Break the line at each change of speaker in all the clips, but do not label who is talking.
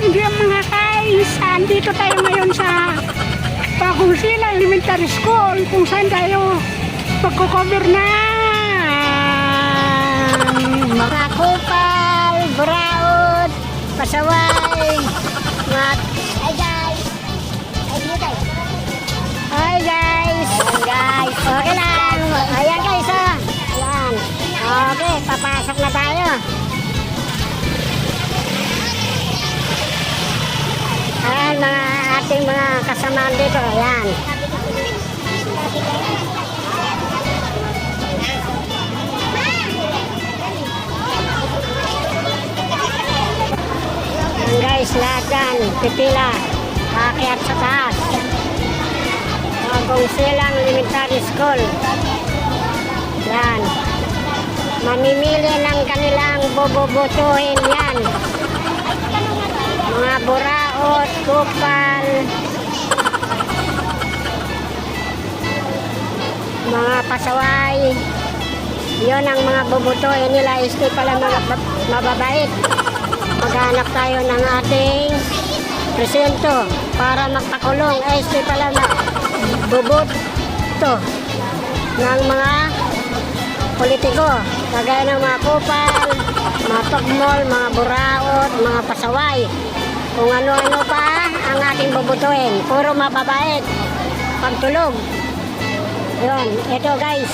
Magandang gabi mga guys. Andito tayo ngayon sa Bagong Sila Elementary School kung saan tayo magko-cover na mga kupal, buraot, pasaway, mga... Hi guys! Hi guys! Guys! Okay lang! Ayan guys oh! Ayan! Okay, papasok na tayo! Ayan mga ating mga kasamaan dito. Ayan. Ayan guys, lahat yan. Pipila. Akyat sa taas. Bagong Silang Elementary School. Ayan. Mamimili ng kanilang bobobotuhin yan. Mga buraot, kupal, mga pasaway. Yon ang mga bubutuin nila. Isti pala mga mababait. Maghanap tayo ng ating presento para magpakulong. Isti pala bubuto ng mga politiko. Kagaya ng mga kupal, mga tugmol, mga buraot, mga pasaway. Kung ano-ano pa ang ating bubutuin. Puro mababait. Pagtulog. Yun. Ito guys.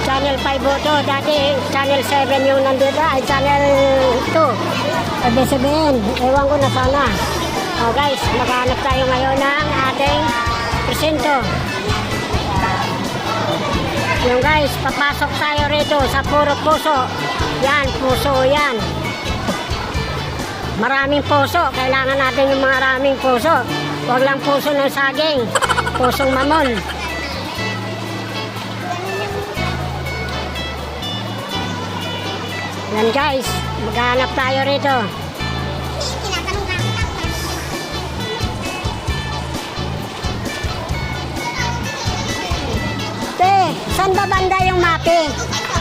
Channel 5 to. Dati Channel 7 yung nandito. Ay Channel 2. ABS-CBN. Ewan ko na sana. O guys. Maghanap tayo ngayon ng ating presento. Yung guys. Papasok tayo rito sa puro puso. Yan. Puso yan. Maraming puso. Kailangan natin yung maraming puso. Huwag lang puso ng saging. Pusong mamon. Yan guys. Maghanap tayo rito. Te, saan ba banda yung mapi?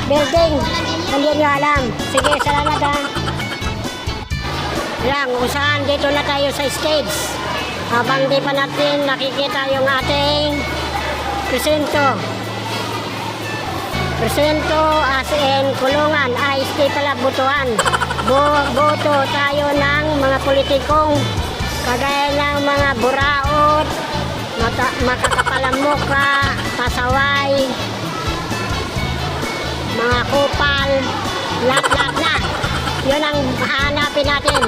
Building. Hindi nyo alam. Sige, salamat ha. Lang, kung saan dito na tayo sa stage. Habang di pa natin nakikita yung ating presento. Presento as in kulungan. IST pala butuan. Boto tayo ng mga politikong kagaya ng mga buraot, makakapalang mukha, pasaway, mga kupal, lahat na. Yun ang hahanapin natin.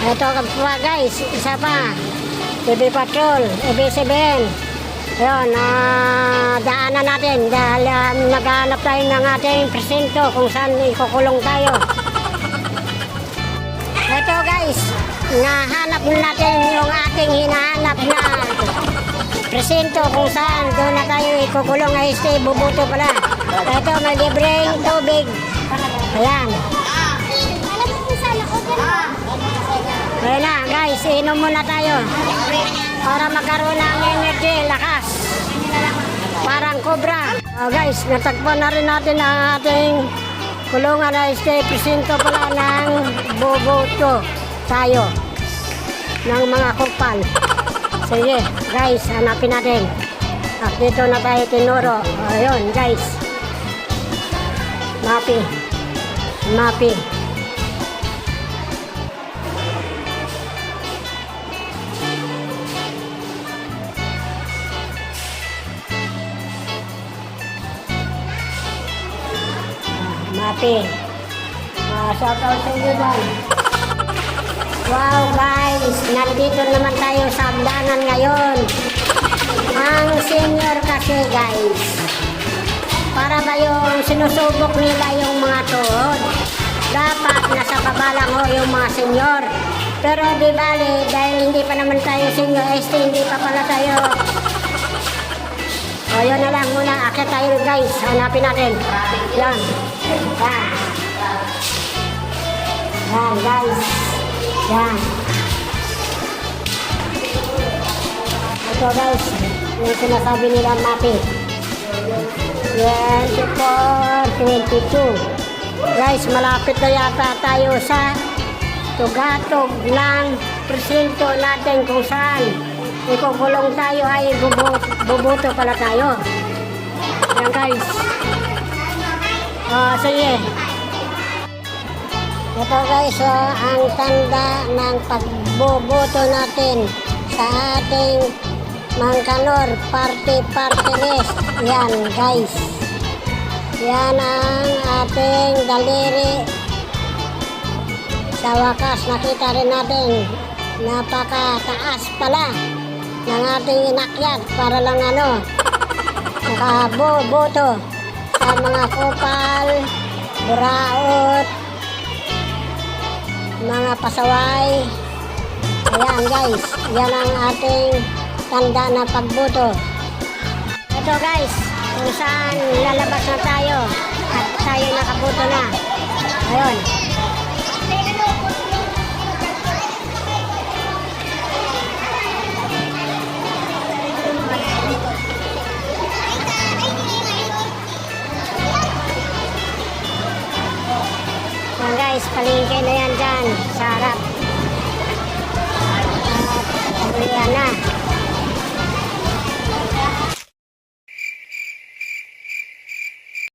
Ito pa guys, isa pa. TV Patrol, ABS-CBN. Yun, daanan natin dahil naghahanap tayo ng ating presento kung saan ikukulong tayo. Ito guys, nahanap natin yung ating hinahanap na presento kung saan doon na tayo ikukulong. Ay stay, bubuto pala. Ito, may libreng tubig. Ayan. Ayan na guys, inom muna tayo para magkaroon ng energy, lakas. Parang cobra. Guys, natagpuan na rin natin ang ating kulungan na stay. Presento pala ng boboto tayo ng mga kupal. Sige guys, hanapin natin. At dito na tayo tinuro. Ayun guys. Mapi. Mapi. Mapi. Shout out sa inyo dyan. Wow guys, nandito naman tayo sa hagdanan ngayon. Ang senior kasi guys, para ba yung sinusubok nila yung mga tuhod? Dapat nasa baba lang ho yung mga senior. Pero di bali, dahil hindi pa naman tayo senior ST, hindi pa pala tayo. O yun na lang muna, akit tayo guys, hanapin natin. Yan. Yan. Yan guys. Yan. Ito guys, yung sinasabi nila mapi. 24, 22. Guys, malapit na yata tayo sa tugatog ng presinto natin kung saan ikukulong tayo ay buboto pala tayo. Yan guys. Sige. Ito guys, ang tanda ng pagboboto natin sa ating Mangkanor Party List. Yan guys. Yan ang ating daliri. Sa wakas nakita rin natin napakataas pala ng ating inakyat para lang nakaboto sa mga kupal, buraot, mga pasaway. Ayan guys, yan ang ating tanda na pagboto. Ito guys, kung saan lalabas na tayo at tayo nakaboto na. Ayun. Yan guys, palengke na yan dyan sa harap.